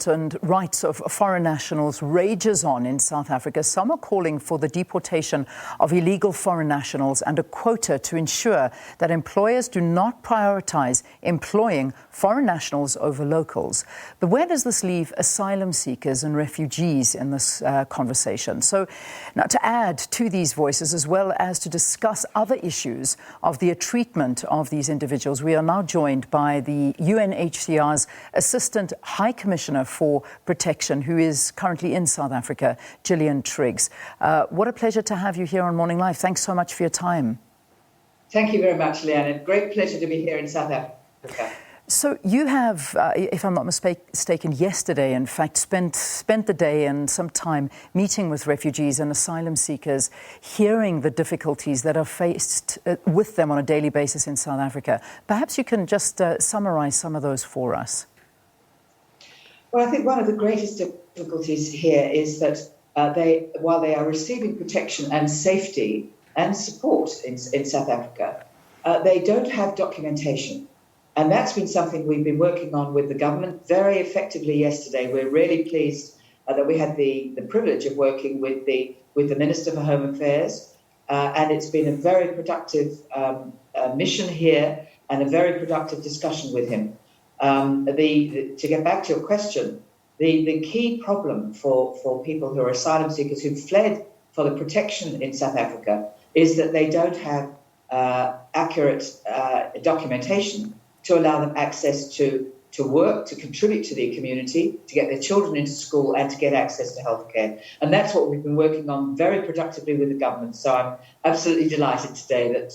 And rights of foreign nationals rages on in South Africa. Some are calling for the deportation of illegal foreign nationals and a quota to ensure that employers do not prioritise employing foreign nationals over locals. But where does this leave asylum seekers and refugees in this conversation? So now, to add to these voices, as well as to discuss other issues of the treatment of these individuals, we are now joined by the UNHCR's Assistant High Commissioner for Protection, who is currently in South Africa, Gillian Triggs. What a pleasure to have you here on Morning Live. Thanks so much for your time. Thank you very much, Leanne. Great pleasure to be here in South Africa. So you have, if I'm not mistaken, yesterday, in fact, spent the day and some time meeting with refugees and asylum seekers, hearing the difficulties that are faced with them on a daily basis in South Africa. Perhaps you can just summarise some of those for us. Well, I think one of the greatest difficulties here is that while they are receiving protection and safety and support in South Africa, they don't have documentation. And that's been something we've been working on with the government very effectively yesterday. We're really pleased that we had the privilege of working with the Minister for Home Affairs. And it's been a very productive mission here and a very productive discussion with him. To get back to your question, the key problem for people who are asylum seekers who fled for the protection in South Africa is that they don't have accurate documentation to allow them access to work, to contribute to the community, to get their children into school and to get access to healthcare. And that's what we've been working on very productively with the government. So I'm absolutely delighted today that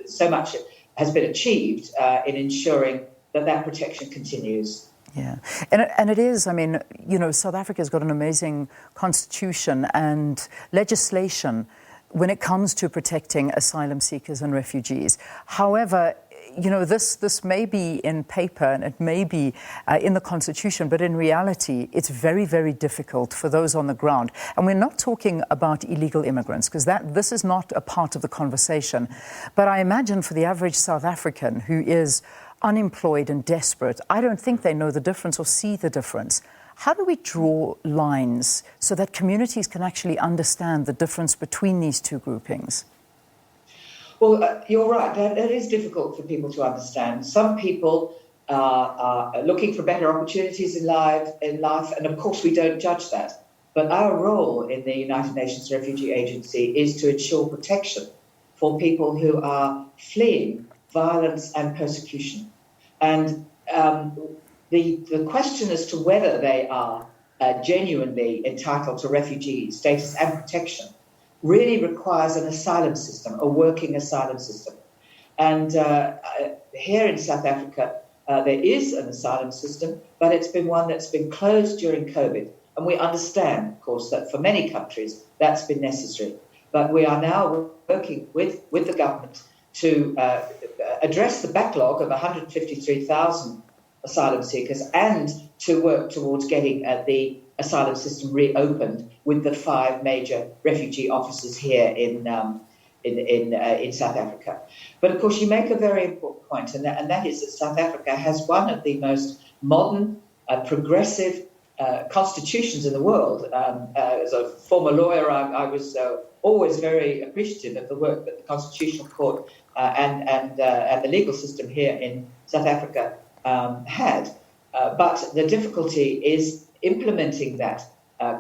so much has been achieved in ensuring that protection continues. Yeah, and it is, I mean, you know, South Africa's got an amazing constitution and legislation when it comes to protecting asylum seekers and refugees. However, you know, this may be in paper and it may be in the Constitution, but in reality, it's very, very difficult for those on the ground. And we're not talking about illegal immigrants, because this is not a part of the conversation. But I imagine for the average South African who is unemployed and desperate, I don't think they know the difference or see the difference. How do we draw lines so that communities can actually understand the difference between these two groupings? Well, you're right. That is difficult for people to understand. Some people are looking for better opportunities in life, and of course we don't judge that. But our role in the United Nations Refugee Agency is to ensure protection for people who are fleeing violence and persecution. And the question as to whether they are genuinely entitled to refugee status and protection really requires an asylum system, a working asylum system. And here in South Africa, there is an asylum system, but it's been one that's been closed during COVID. And we understand, of course, that for many countries, that's been necessary. But we are now working with the government to address the backlog of 153,000 asylum seekers and to work towards getting the asylum system reopened with the 5 major refugee offices here in South Africa. But of course, you make a very important point, and that is that South Africa has one of the most modern, progressive constitutions in the world. As a former lawyer, I was always very appreciative of the work that the Constitutional Court and the legal system here in South Africa had. But the difficulty is implementing that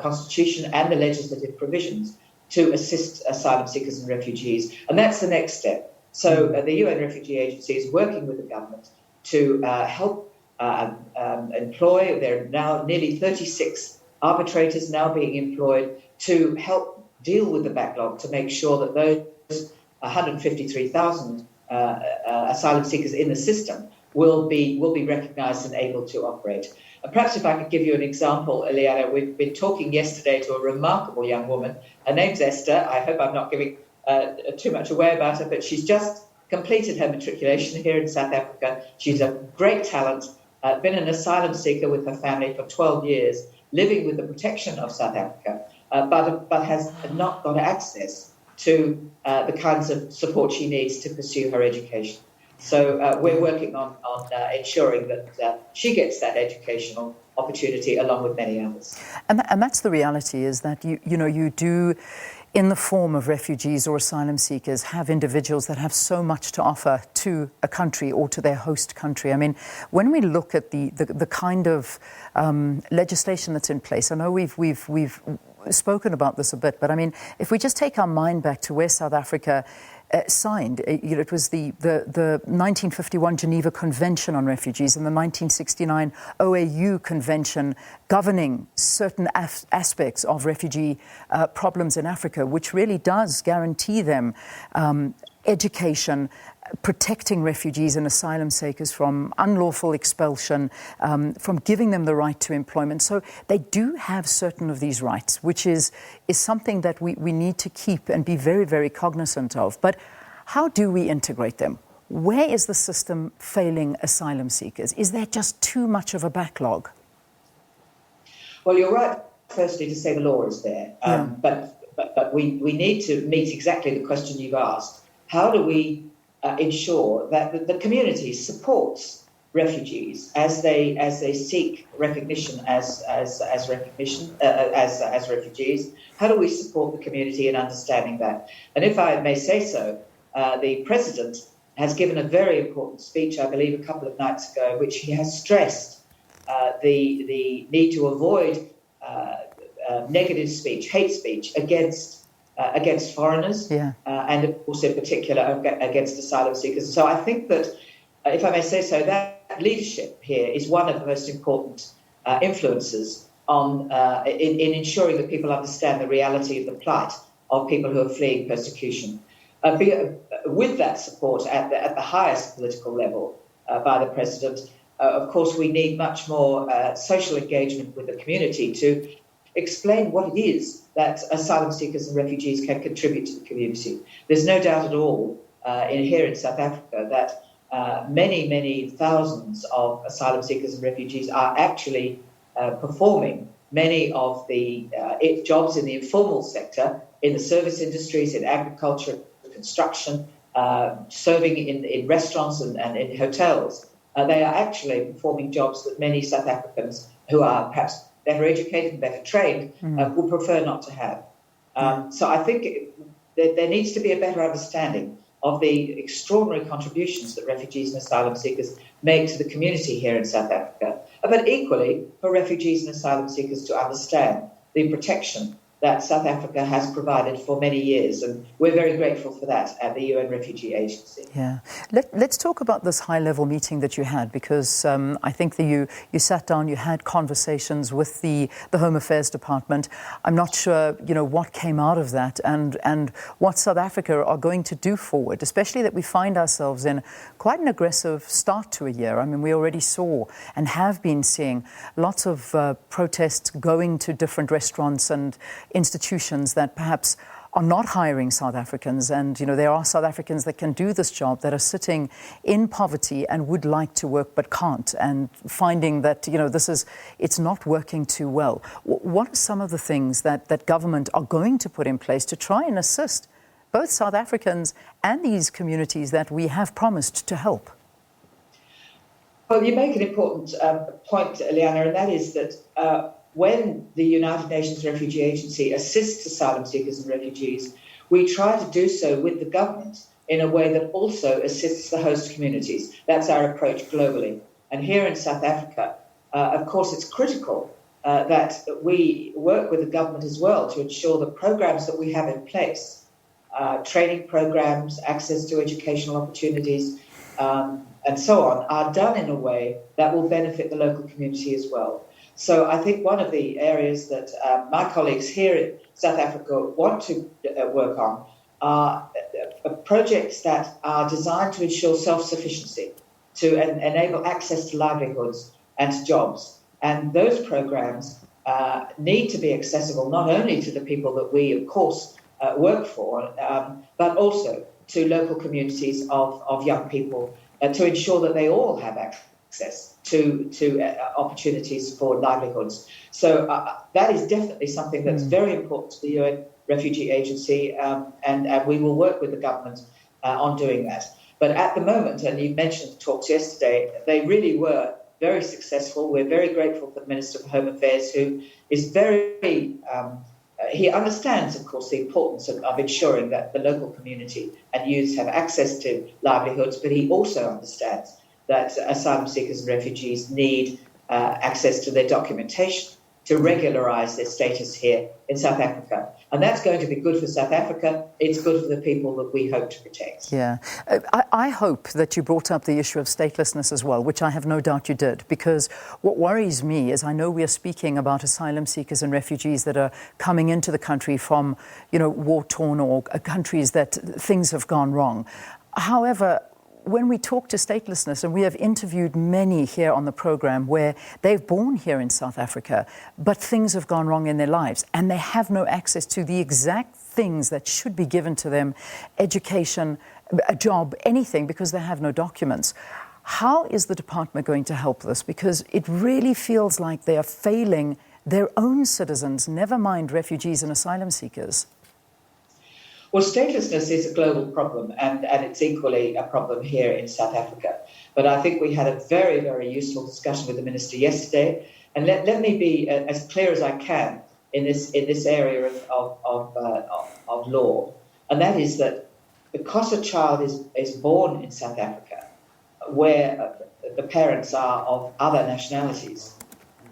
constitution and the legislative provisions to assist asylum seekers and refugees. And that's the next step. So the UN Refugee Agency is working with the government to help employ. There are now nearly 36 arbitrators now being employed to help deal with the backlog, to make sure that those 153,000 asylum seekers in the system will be recognised and able to operate. Perhaps if I could give you an example, Eliana, we've been talking yesterday to a remarkable young woman. Her name's Esther. I hope I'm not giving too much away about her, but she's just completed her matriculation here in South Africa. She's a great talent, been an asylum seeker with her family for 12 years, living with the protection of South Africa, but has not got access to the kinds of support she needs to pursue her education. So we're working on ensuring that she gets that educational opportunity along with many others. And that's the reality, is that you do, in the form of refugees or asylum seekers, have individuals that have so much to offer to a country or to their host country. I mean, when we look at the kind of legislation that's in place, I know we've spoken about this a bit, but I mean, if we just take our mind back to where South Africa signed, it was the 1951 Geneva Convention on Refugees and the 1969 OAU Convention governing certain aspects of refugee problems in Africa, which really does guarantee them education, protecting refugees and asylum seekers from unlawful expulsion, from giving them the right to employment. So they do have certain of these rights, which is something that we need to keep and be very, very cognizant of. But how do we integrate them? Where is the system failing asylum seekers? Is there just too much of a backlog? Well, you're right, firstly, to say the law is there. But we need to meet exactly the question you've asked. How do we ensure that the community supports refugees as they seek recognition as refugees? How do we support the community in understanding that? And if I may say so, the President has given a very important speech, I believe, a couple of nights ago, in which he has stressed the need to avoid negative speech, hate speech against foreigners, and of course in particular against asylum seekers. So I think that, if I may say so, that leadership here is one of the most important influences on in ensuring that people understand the reality of the plight of people who are fleeing persecution. With that support at the highest political level by the President, of course we need much more social engagement with the community to explain what it is that asylum seekers and refugees can contribute to the community. There's no doubt at all here in South Africa that many thousands of asylum seekers and refugees are actually performing many of the jobs in the informal sector, in the service industries, in agriculture, construction, serving in restaurants and in hotels. They are actually performing jobs that many South Africans who are perhaps better educated and better trained would prefer not to have. So I think there needs to be a better understanding of the extraordinary contributions that refugees and asylum seekers make to the community here in South Africa, but equally for refugees and asylum seekers to understand the protection that South Africa has provided for many years, and we're very grateful for that at the UN Refugee Agency. Yeah. Let's talk about this high-level meeting that you had, because I think that you sat down, you had conversations with the Home Affairs Department. I'm not sure, what came out of that and what South Africa are going to do forward, especially that we find ourselves in quite an aggressive start to a year. I mean, we already saw and have been seeing lots of protests going to different restaurants and institutions that perhaps are not hiring South Africans, and there are South Africans that can do this job that are sitting in poverty and would like to work but can't, and finding that it's not working too well. What are some of the things that government are going to put in place to try and assist both South Africans and these communities that we have promised to help? Well, you make an important point, Liana, and that is that when the United Nations Refugee Agency assists asylum seekers and refugees, we try to do so with the government in a way that also assists the host communities. That's our approach globally. And here in South Africa, of course, it's critical that we work with the government as well to ensure the programs that we have in place, training programs, access to educational opportunities, and so on, are done in a way that will benefit the local community as well. So I think one of the areas that my colleagues here in South Africa want to work on are projects that are designed to ensure self-sufficiency, to enable access to livelihoods and to jobs. And those programs need to be accessible not only to the people that we, of course, work for, but also to local communities of young people, to ensure that they all have access to opportunities for livelihoods. So that is definitely something that's very important to the UN Refugee Agency, and we will work with the government on doing that. But at the moment, and you mentioned the talks yesterday, they really were very successful. We're very grateful for the Minister for Home Affairs, who is very, he understands, of course, the importance of ensuring that the local community and youths have access to livelihoods, but he also understands that asylum seekers and refugees need access to their documentation to regularise their status here in South Africa. And that's going to be good for South Africa. It's good for the people that we hope to protect. Yeah. I hope that you brought up the issue of statelessness as well, which I have no doubt you did, because what worries me is I know we are speaking about asylum seekers and refugees that are coming into the country from, war-torn or countries that things have gone wrong. However, when we talk to statelessness, and we have interviewed many here on the program where they've born here in South Africa, but things have gone wrong in their lives and they have no access to the exact things that should be given to them, education, a job, anything, because they have no documents. How is the department going to help this? Because it really feels like they are failing their own citizens, never mind refugees and asylum seekers. Well, statelessness is a global problem, and it's equally a problem here in South Africa. But I think we had a very, very useful discussion with the Minister yesterday. And let me be as clear as I can in this area of law. And that is that because a child is born in South Africa, where the parents are of other nationalities,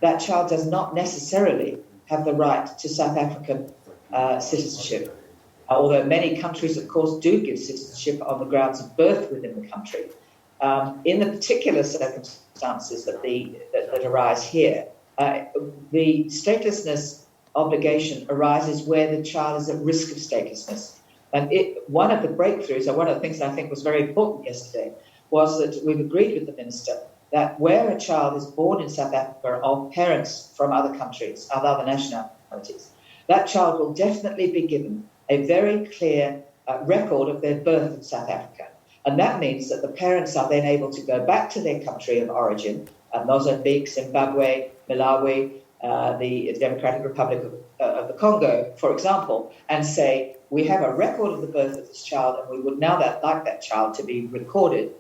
that child does not necessarily have the right to South African citizenship. Although many countries, of course, do give citizenship on the grounds of birth within the country. In the particular circumstances that arise here, the statelessness obligation arises where the child is at risk of statelessness. And one of the breakthroughs, or one of the things that I think was very important yesterday, was that we've agreed with the Minister that where a child is born in South Africa of parents from other countries, of other nationalities, that child will definitely be given a very clear record of their birth in South Africa. And that means that the parents are then able to go back to their country of origin, Mozambique, Zimbabwe, Malawi, the Democratic Republic of the Congo, for example, and say, we have a record of the birth of this child, and we would now like that child to be recorded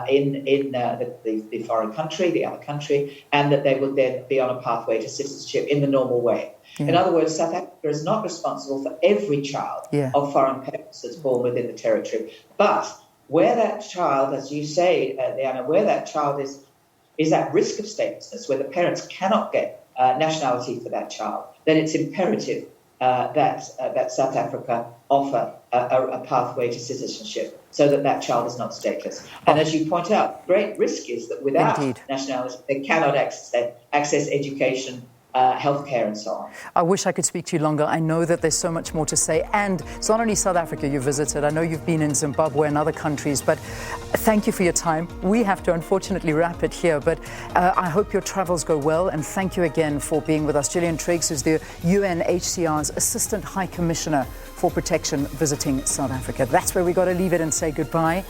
in the foreign country, the other country, and that they would then be on a pathway to citizenship in the normal way. Yeah. In other words, South Africa is not responsible for every child of foreign parents that's born within the territory. But where that child, as you say, Leanna, where that child is at risk of statelessness, where the parents cannot get nationality for that child, then it's imperative that South Africa offer a pathway to citizenship so that child is not stateless. And as you point out, great risk is that without nationality, they cannot access education, healthcare and so on. I wish I could speak to you longer. I know that there's so much more to say. And it's not only South Africa you visited. I know you've been in Zimbabwe and other countries, but thank you for your time. We have to unfortunately wrap it here, but I hope your travels go well. And thank you again for being with us. Gillian Triggs is the UNHCR's Assistant High Commissioner for Protection visiting South Africa. That's where we got to leave it and say goodbye.